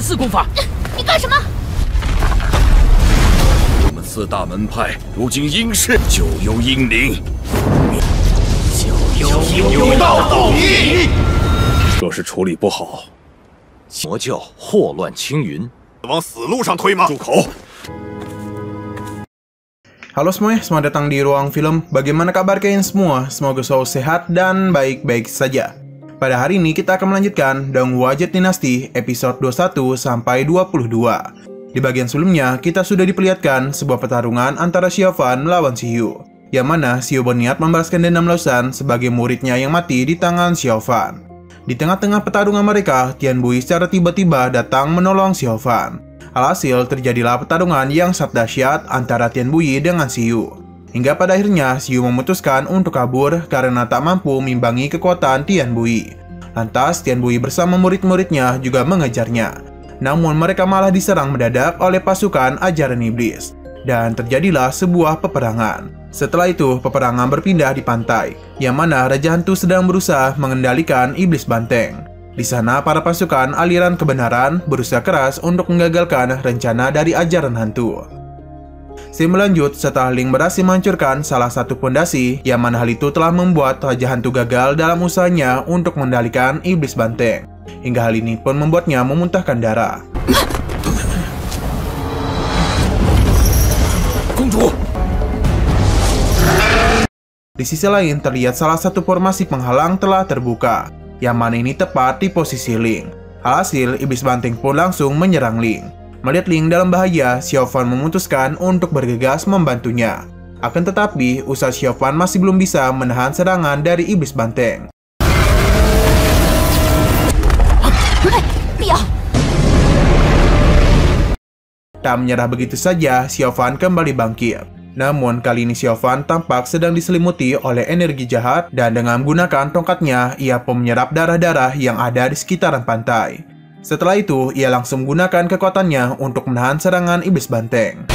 四功法。你干什么？我们四大门派如今应试，就由英灵，有道义。若是处理不好，魔教祸乱青云，往死路上推吗？住口！ Halo semuanya, selamat datang di Ruang Film. Bagaimana kabar kalian semua? Semoga selalu sehat dan baik-baik saja. Pada hari ini kita akan melanjutkan Dong Wajid Dynasty episode 21 sampai 22. Di bagian sebelumnya, kita sudah diperlihatkan sebuah pertarungan antara Xiaofan melawan Xiyu, yang mana Xiyu berniat membalaskan dendam Lausan sebagai muridnya yang mati di tangan Xiaofan. Di tengah-tengah pertarungan mereka, Tian Bui secara tiba-tiba datang menolong Xiaofan. Alhasil terjadilah pertarungan yang sangat dahsyat antara Tian Bui dengan Xiyu. Hingga pada akhirnya Xiyu memutuskan untuk kabur karena tak mampu mengimbangi kekuatan Tian Bui. Lantas Tian Bui bersama murid-muridnya juga mengejarnya. Namun mereka malah diserang mendadak oleh pasukan ajaran iblis. Dan terjadilah sebuah peperangan. Setelah itu peperangan berpindah di pantai, yang mana Raja Hantu sedang berusaha mengendalikan iblis banteng. Di sana, para pasukan aliran kebenaran berusaha keras untuk menggagalkan rencana dari ajaran hantu. Scene berlanjut setelah Ling berhasil menghancurkan salah satu pondasi, yang mana hal itu telah membuat Raja Hantu gagal dalam usahanya untuk mengendalikan iblis banteng. Hingga hal ini pun membuatnya memuntahkan darah. Di sisi lain, terlihat salah satu formasi penghalang telah terbuka, yang mana ini tepat di posisi Ling. Alhasil, iblis banteng pun langsung menyerang Ling. Melihat Ling dalam bahaya, Xiaofan memutuskan untuk bergegas membantunya. Akan tetapi, usaha Xiaofan masih belum bisa menahan serangan dari iblis banteng. Tak menyerah begitu saja, Xiaofan kembali bangkit. Namun kali ini Xiaofan tampak sedang diselimuti oleh energi jahat dan dengan menggunakan tongkatnya, ia pun menyerap darah-darah yang ada di sekitaran pantai. Setelah itu, ia langsung menggunakan kekuatannya untuk menahan serangan iblis banteng.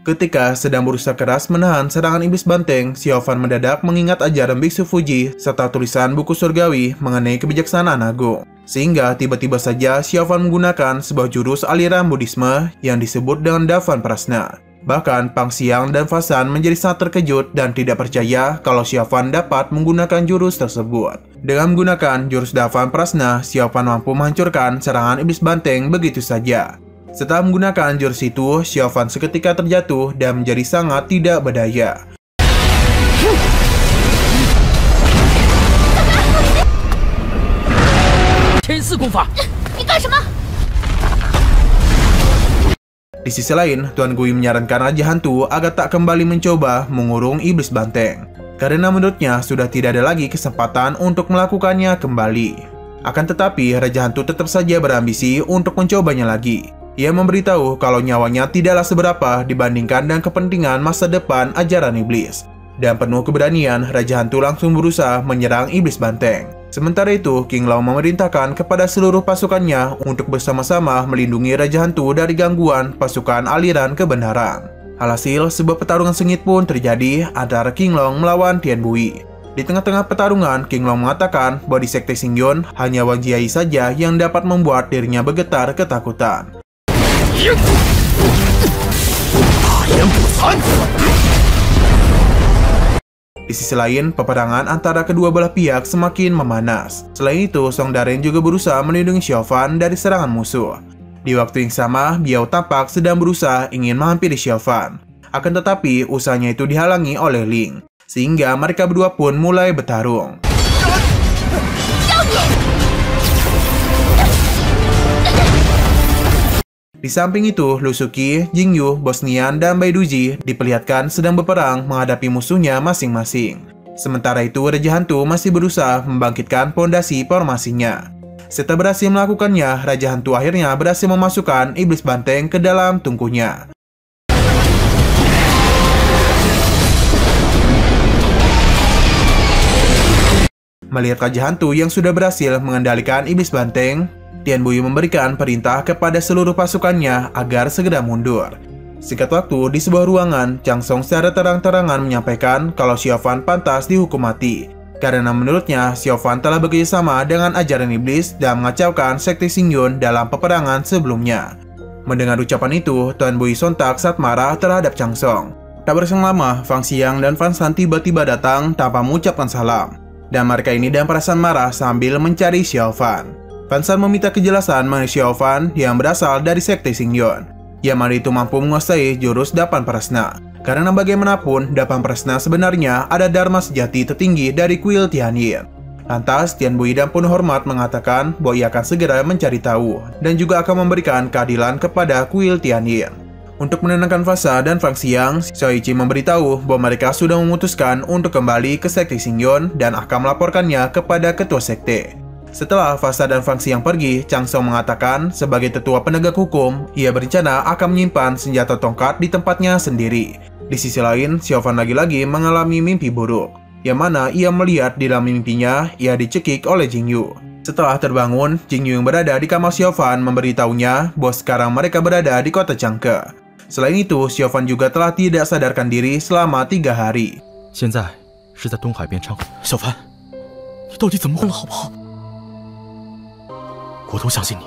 Ketika sedang berusaha keras menahan serangan iblis banteng, Xiaofan mendadak mengingat ajaran Biksu Fuji serta tulisan buku surgawi mengenai kebijaksanaan agung. Sehingga tiba-tiba saja Xiaofan menggunakan sebuah jurus aliran Buddhisme yang disebut dengan Davan Prasna. Bahkan Pang Xiang dan Fasan menjadi sangat terkejut dan tidak percaya kalau Xiaofan dapat menggunakan jurus tersebut. Dengan menggunakan jurus Davan Prasna, Xiaofan mampu menghancurkan serangan iblis banteng begitu saja. Setelah menggunakan jurus itu, Xiaofan seketika terjatuh dan menjadi sangat tidak berdaya. Di sisi lain, Tuan Gui menyarankan Raja Hantu agar tak kembali mencoba mengurung iblis banteng, karena menurutnya sudah tidak ada lagi kesempatan untuk melakukannya kembali. Akan tetapi, Raja Hantu tetap saja berambisi untuk mencobanya lagi. Ia memberitahu kalau nyawanya tidaklah seberapa dibandingkan dengan kepentingan masa depan ajaran iblis. Dan penuh keberanian, Raja Hantu langsung berusaha menyerang iblis banteng. Sementara itu, King Lao memerintahkan kepada seluruh pasukannya untuk bersama-sama melindungi Raja Hantu dari gangguan pasukan aliran kebenaran. Alhasil, sebuah pertarungan sengit pun terjadi antara King Long melawan Tian Bui. Di tengah-tengah pertarungan, King Long mengatakan bahwa di Sekte Xingyon hanya Wang Jiai saja yang dapat membuat dirinya bergetar ketakutan. Di sisi lain, peperangan antara kedua belah pihak semakin memanas. Selain itu, Song Daren juga berusaha melindungi Xiaofan dari serangan musuh. Di waktu yang sama, Biao tampak sedang berusaha ingin menghampiri Xiaofan. Akan tetapi, usahanya itu dihalangi oleh Ling, sehingga mereka berdua pun mulai bertarung. Di samping itu, Lu Suqi, Jingyu, Bosnian, dan Baiduji diperlihatkan sedang berperang menghadapi musuhnya masing-masing. Sementara itu, Raja Hantu masih berusaha membangkitkan pondasi formasinya. Setelah berhasil melakukannya, Raja Hantu akhirnya berhasil memasukkan iblis banteng ke dalam tungkunya. Melihat Raja Hantu yang sudah berhasil mengendalikan iblis banteng, Tian Bui memberikan perintah kepada seluruh pasukannya agar segera mundur. Singkat waktu, di sebuah ruangan, Chang Song secara terang-terangan menyampaikan kalau Xiao Fan pantas dihukum mati. Karena menurutnya, Xiao Fan telah bekerjasama dengan ajaran iblis dan mengacaukan sekte Xingyun dalam peperangan sebelumnya. Mendengar ucapan itu, Tuan Bui sontak saat marah terhadap Chang Song. Tak berselang lama, Fang Xiang dan Fan Shan tiba-tiba datang tanpa mengucapkan salam. Dan mereka ini dalam perasaan marah sambil mencari Xiao Fan. Fan Shan meminta kejelasan mengenai Xiao Fan yang berasal dari sekte Xingyun. Yang mana itu mampu menguasai jurus Dapan Prasna. Karena bagaimanapun, Dapan Prasna sebenarnya ada dharma sejati tertinggi dari kuil Tianyin. Lantas, Tian Bui dan penuh hormat mengatakan bahwa ia akan segera mencari tahu dan juga akan memberikan keadilan kepada kuil Tianyin. Untuk menenangkan Fasa dan Fang Xiang, Xiao Yiqi memberitahu bahwa mereka sudah memutuskan untuk kembali ke sekte Xingyun dan akan melaporkannya kepada ketua sekte. Setelah Fasa dan Fang Xiang pergi, Chang Song mengatakan sebagai tetua penegak hukum, ia berencana akan menyimpan senjata tongkat di tempatnya sendiri. Di sisi lain, Xiao Fan lagi-lagi mengalami mimpi buruk, yang mana ia melihat di dalam mimpinya ia dicekik oleh Jing Yu. Setelah terbangun, Jing Yu yang berada di kamar Xiao Fan memberitahunya bahwa sekarang mereka berada di kota Changke. Selain itu, Xiao Fan juga telah tidak sadarkan diri selama 3 hari. 现在是在东海边唱。小凡，你到底怎么了，好不好？我都相信你。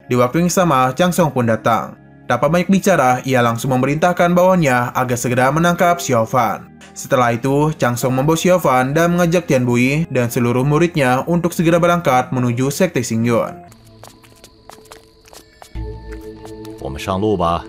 Di waktu yang sama, Chang Song pun datang. Tanpa banyak bicara, ia langsung memerintahkan bawahannya agar segera menangkap Xiao Fan. Setelah itu, Chang Song membawa Xiao Fan dan mengajak Tian Bui dan seluruh muridnya untuk segera berangkat menuju sekte Xingyun. 我们上路吧。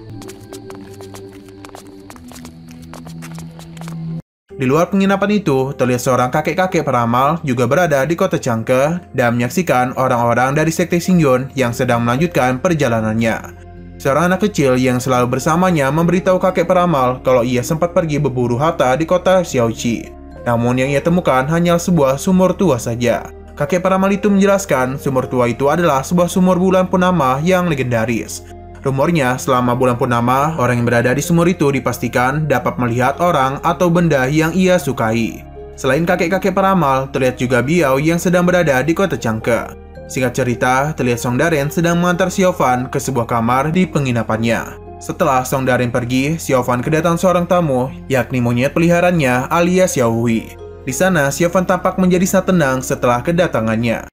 Di luar penginapan itu, terlihat seorang kakek-kakek peramal juga berada di kota Changke dan menyaksikan orang-orang dari sekte Xingyun yang sedang melanjutkan perjalanannya. Seorang anak kecil yang selalu bersamanya memberitahu kakek peramal kalau ia sempat pergi berburu harta di kota Xiaoqi. Namun yang ia temukan hanya sebuah sumur tua saja. Kakek peramal itu menjelaskan sumur tua itu adalah sebuah sumur bulan purnama yang legendaris. Rumornya, selama bulan purnama, orang yang berada di sumur itu dipastikan dapat melihat orang atau benda yang ia sukai. Selain kakek-kakek peramal, terlihat juga Biao yang sedang berada di kota Changke. Singkat cerita, terlihat Song Daren sedang mengantar Xiao Fan ke sebuah kamar di penginapannya. Setelah Song Daren pergi, Xiao Fan kedatangan seorang tamu, yakni monyet peliharaannya alias Xiao Hui. Di sana, Xiao Fan tampak menjadi sangat tenang setelah kedatangannya.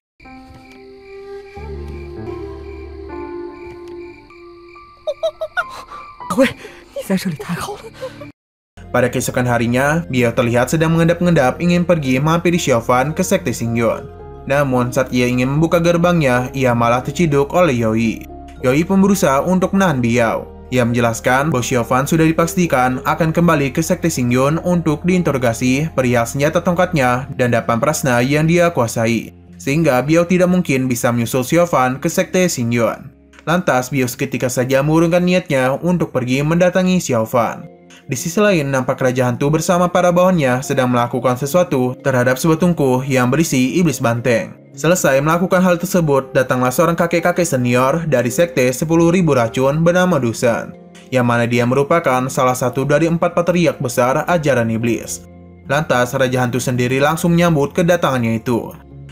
Pada keesokan harinya, Biao terlihat sedang mengendap-endap ingin pergi menghampiri Xiao Fan ke sekte Xingyun. Namun saat ia ingin membuka gerbangnya, ia malah terciduk oleh Yoi. Yoi pun berusaha untuk menahan Biao. Ia menjelaskan bahwa Xiao Fan sudah dipastikan akan kembali ke sekte Xingyun untuk diinterogasi perihal senjata tongkatnya dan Dapan Prasna yang dia kuasai. Sehingga Biao tidak mungkin bisa menyusul Xiao Fan ke sekte Xingyun. Lantas, Biao seketika saja mengurungkan niatnya untuk pergi mendatangi Xiao Fan. Di sisi lain, nampak Raja Hantu bersama para bawahannya sedang melakukan sesuatu terhadap sebuah tungku yang berisi iblis banteng. Selesai melakukan hal tersebut, datanglah seorang kakek-kakek senior dari sekte 10.000 racun bernama Dusan, yang mana dia merupakan salah satu dari 4 patriark besar ajaran iblis. Lantas, Raja Hantu sendiri langsung menyambut kedatangannya itu.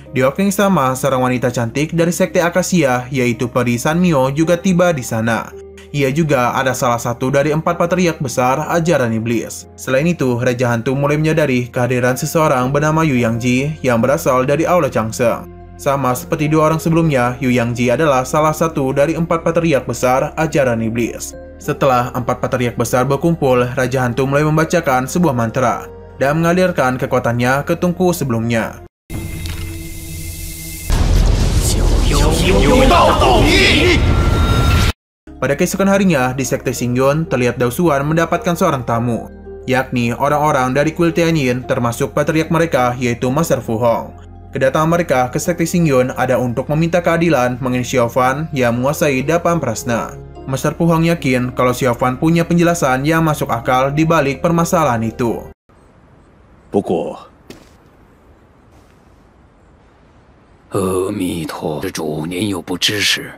Di waktu yang sama, seorang wanita cantik dari sekte Akasia, yaitu Peri Sanmyo, juga tiba di sana. Ia juga ada salah satu dari 4 patriark besar ajaran iblis. Selain itu, Raja Hantu mulai menyadari kehadiran seseorang bernama Yu Yangji yang berasal dari Aula Changseng. Sama seperti 2 orang sebelumnya, Yu Yangji adalah salah satu dari 4 patriark besar ajaran iblis. Setelah 4 patriark besar berkumpul, Raja Hantu mulai membacakan sebuah mantra dan mengalirkan kekuatannya ke tungku sebelumnya. Pada keesokan harinya, di sekte Xingyun terlihat Dao Xuan mendapatkan seorang tamu, yakni orang-orang dari kuil Tianyin termasuk patriark mereka yaitu Master Fu Hong. Kedatangan mereka ke sekte Xingyun ada untuk meminta keadilan mengenai Xiao Fan yang menguasai Dapan Prasna. Master Fu Hong yakin kalau Xiao Fan punya penjelasan yang masuk akal di balik permasalahan itu. 不过 阿弥陀主，您有不知识。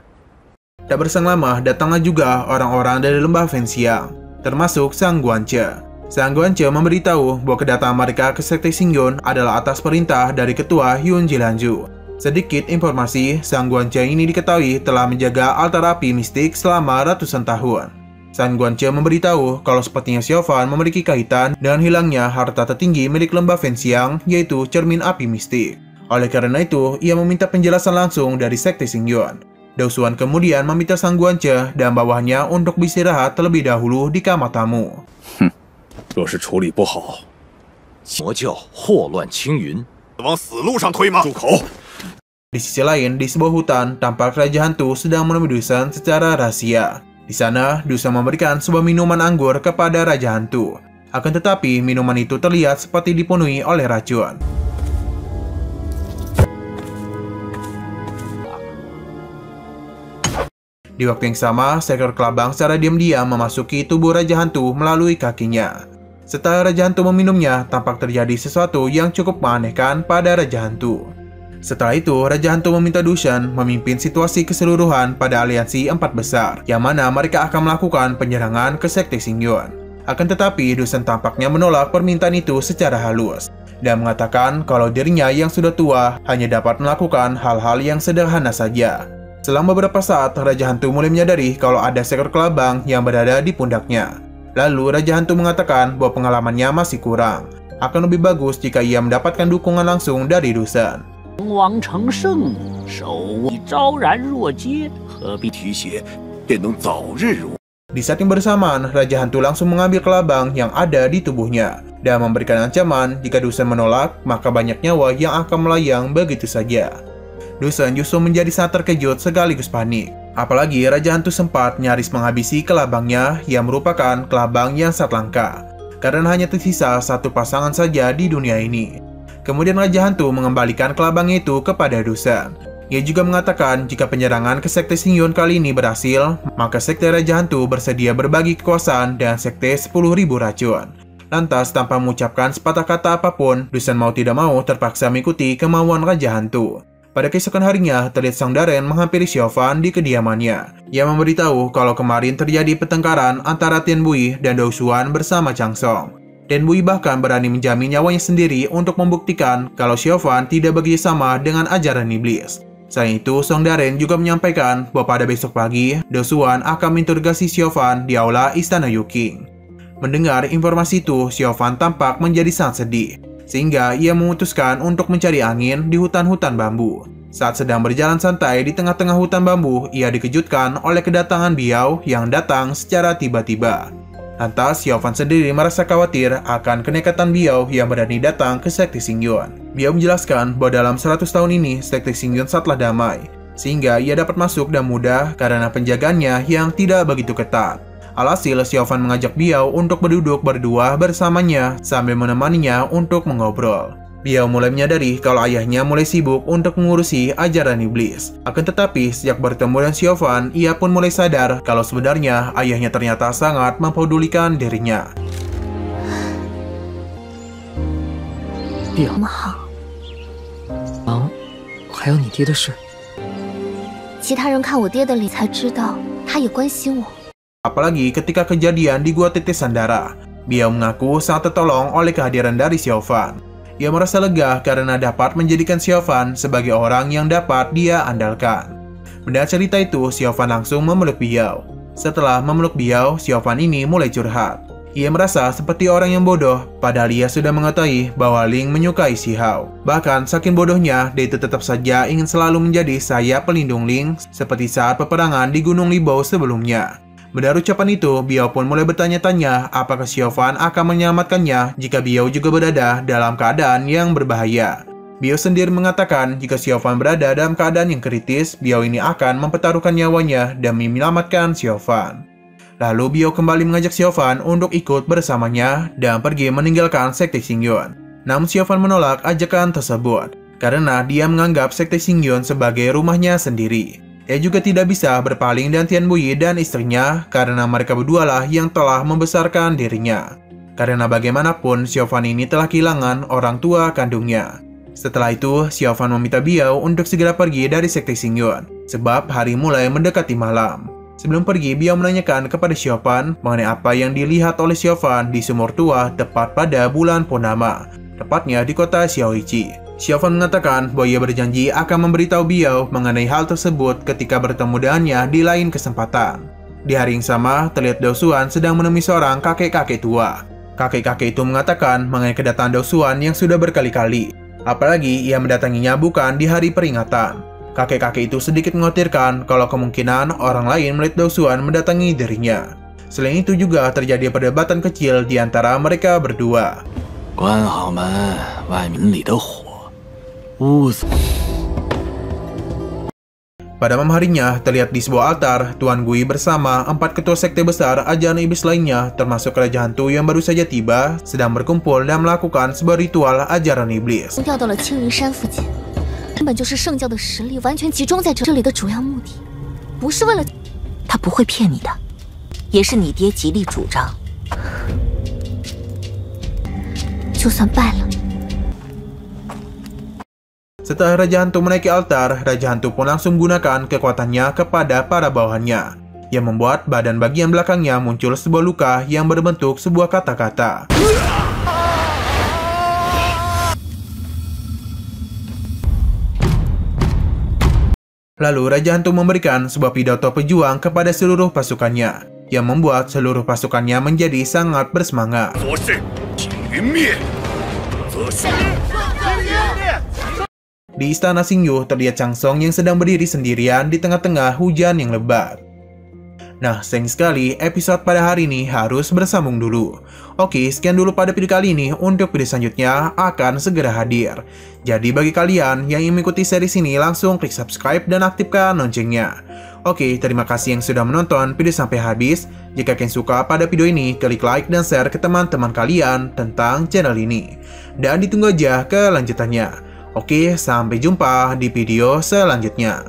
Tak berselang lama, datanglah juga orang-orang dari lembah Fenxiang, termasuk Sang Guanche. Sang Guanche memberitahu bahwa kedatangan mereka ke sekte Xingyun adalah atas perintah dari ketua Yun Jilanju. Sedikit informasi, Sang Guanche ini diketahui telah menjaga altar api mistik selama ratusan tahun. San Guanche memberitahu kalau sepertinya Xiaofan memiliki kaitan dengan hilangnya harta tertinggi milik lembah Fenxiang, yaitu cermin api mistik. Oleh karena itu, ia meminta penjelasan langsung dari Sekte Xingyuan. Dao Xuan kemudian meminta San Guanche dan bawahnya untuk beristirahat terlebih dahulu di kamar tamu. 若是处理不好，魔教祸乱青云，往死路上推吗？住口！ Di sisi lain, di sebuah hutan, tampak Raja Hantu sedang menemui Dusan secara rahasia. Di sana, Dusan memberikan sebuah minuman anggur kepada Raja Hantu. Akan tetapi, minuman itu terlihat seperti dipenuhi oleh racun. Di waktu yang sama, seekor kelabang secara diam-diam memasuki tubuh Raja Hantu melalui kakinya. Setelah Raja Hantu meminumnya, tampak terjadi sesuatu yang cukup menganehkan pada Raja Hantu. Setelah itu, Raja Hantu meminta Dusan memimpin situasi keseluruhan pada aliansi 4 besar, yang mana mereka akan melakukan penyerangan ke Sekte Xingyuan. Akan tetapi, Dusan tampaknya menolak permintaan itu secara halus, dan mengatakan kalau dirinya yang sudah tua hanya dapat melakukan hal-hal yang sederhana saja. Selang beberapa saat, Raja Hantu mulai menyadari kalau ada seekor kelabang yang berada di pundaknya. Lalu, Raja Hantu mengatakan bahwa pengalamannya masih kurang. Akan lebih bagus jika ia mendapatkan dukungan langsung dari Dusan. 王成圣，手握昭然若揭，何必 提携便能早日入。 Di saat yang bersamaan, Raja Hantu langsung mengambil kelabang yang ada di tubuhnya dan memberikan ancaman jika Dusan menolak, maka banyak nyawa yang akan melayang begitu saja. Dusan justru menjadi sangat terkejut sekaligus panik. Apalagi Raja Hantu sempat nyaris menghabisi kelabangnya yang merupakan kelabang yang sangat langka, karena hanya tersisa satu pasangan saja di dunia ini. Kemudian Raja Hantu mengembalikan kelabang itu kepada Dusan. Ia juga mengatakan jika penyerangan ke Sekte Xingyuan kali ini berhasil, maka Sekte Raja Hantu bersedia berbagi kekuasaan dengan Sekte 10.000 racun. Lantas tanpa mengucapkan sepatah kata apapun, Dusan mau tidak mau terpaksa mengikuti kemauan Raja Hantu. Pada keesokan harinya, terlihat Sang Daren menghampiri Xiaofan di kediamannya. Ia memberitahu kalau kemarin terjadi pertengkaran antara Tian Bui dan Dao Xuan bersama Chang Song. Tian Bui bahkan berani menjamin nyawanya sendiri untuk membuktikan kalau Xiaofan tidak bekerjasama dengan ajaran iblis. Selain itu, Sang Daren juga menyampaikan bahwa pada besok pagi, Dao Xuan akan menginterogasi Xiaofan di aula Istana Yuqing. Mendengar informasi itu, Xiaofan tampak menjadi sangat sedih, sehingga ia memutuskan untuk mencari angin di hutan-hutan bambu. Saat sedang berjalan santai di tengah-tengah hutan bambu, ia dikejutkan oleh kedatangan Biao yang datang secara tiba-tiba. Lantas, Xiaofan sendiri merasa khawatir akan kenekatan Biao yang berani datang ke Sekte Xingyuan. Biao menjelaskan bahwa dalam 100 tahun ini, Sekte Xingyuan sangatlah damai, sehingga ia dapat masuk dan mudah karena penjagaannya yang tidak begitu ketat. Alhasil, Xiaofan mengajak Biao untuk berduduk berdua bersamanya sambil menemaninya untuk mengobrol. Biao mulai menyadari kalau ayahnya mulai sibuk untuk mengurusi ajaran iblis. Akan tetapi, sejak bertemu dengan Xiaofan, ia pun mulai sadar kalau sebenarnya ayahnya ternyata sangat mempedulikan dirinya. 这么好，忙，还有你爹的事。其他人看我爹的脸才知道他也关心我。 Apalagi ketika kejadian di Gua Tetesan Darah, Biao mengaku sangat tertolong oleh kehadiran dari Xiaofan. Ia merasa lega karena dapat menjadikan Xiaofan sebagai orang yang dapat dia andalkan. Mendengar cerita itu, Xiaofan langsung memeluk Biao. Setelah memeluk Biao, Xiaofan ini mulai curhat. Ia merasa seperti orang yang bodoh, padahal ia sudah mengetahui bahwa Ling menyukai Si Hao. Bahkan saking bodohnya, dia itu tetap saja ingin selalu menjadi sayap pelindung Ling seperti saat peperangan di Gunung Libau sebelumnya. Mendengar ucapan itu, Biao pun mulai bertanya-tanya apakah Xiaofan akan menyelamatkannya jika Biao juga berada dalam keadaan yang berbahaya. Biao sendiri mengatakan jika Xiaofan berada dalam keadaan yang kritis, Biao ini akan mempertaruhkan nyawanya demi menyelamatkan Xiaofan. Lalu Biao kembali mengajak Xiaofan untuk ikut bersamanya dan pergi meninggalkan Sekte Xingyuan. Namun Xiaofan menolak ajakan tersebut karena dia menganggap Sekte Xingyuan sebagai rumahnya sendiri. Ia juga tidak bisa berpaling dengan Tian Bui dan istrinya karena mereka berdualah yang telah membesarkan dirinya. Karena bagaimanapun, Xiaofan ini telah kehilangan orang tua kandungnya. Setelah itu, Xiaofan meminta Biao untuk segera pergi dari Sekte Xingyuan, sebab hari mulai mendekati malam. Sebelum pergi, Biao menanyakan kepada Xiaofan mengenai apa yang dilihat oleh Xiaofan di sumur tua tepat pada bulan purnama, tepatnya di kota Xiaoyiqi. Xiaofan mengatakan bahwa ia berjanji akan memberitahu Biao mengenai hal tersebut ketika bertemu dengannya di lain kesempatan. Di hari yang sama, terlihat Daosuan sedang menemui seorang kakek-kakek tua. Kakek-kakek itu mengatakan mengenai kedatangan Daosuan yang sudah berkali-kali. Apalagi ia mendatanginya bukan di hari peringatan. Kakek-kakek itu sedikit mengkhawatirkan kalau kemungkinan orang lain melihat Daosuan mendatangi dirinya. Selain itu juga terjadi perdebatan kecil di antara mereka berdua. Pada malam harinya, terlihat di sebuah altar, Tuan Gui bersama 4 ketua sekte besar ajaran iblis lainnya, termasuk Raja Hantu yang baru saja tiba, sedang berkumpul dan melakukan sebuah ritual ajaran iblis. 调到了青云山附近，根本就是圣教的实力完全集中在这里的主要目的，不是为了……他不会骗你的，也是你爹极力主张。就算败了。 Setelah Raja Hantu menaiki altar, Raja Hantu pun langsung menggunakan kekuatannya kepada para bawahannya, yang membuat badan bagian belakangnya muncul sebuah luka yang berbentuk sebuah kata-kata. Lalu Raja Hantu memberikan sebuah pidato pejuang kepada seluruh pasukannya, yang membuat seluruh pasukannya menjadi sangat bersemangat. Di istana Xingyu terlihat Chang Song yang sedang berdiri sendirian di tengah-tengah hujan yang lebat. Nah, sayang sekali episode pada hari ini harus bersambung dulu. Oke, sekian dulu pada video kali ini. Untuk video selanjutnya akan segera hadir. Jadi bagi kalian yang ingin mengikuti series ini, langsung klik subscribe dan aktifkan loncengnya. Oke, terima kasih yang sudah menonton video sampai habis. Jika kalian suka pada video ini, klik like dan share ke teman-teman kalian tentang channel ini. Dan ditunggu aja kelanjutannya. Oke, sampai jumpa di video selanjutnya.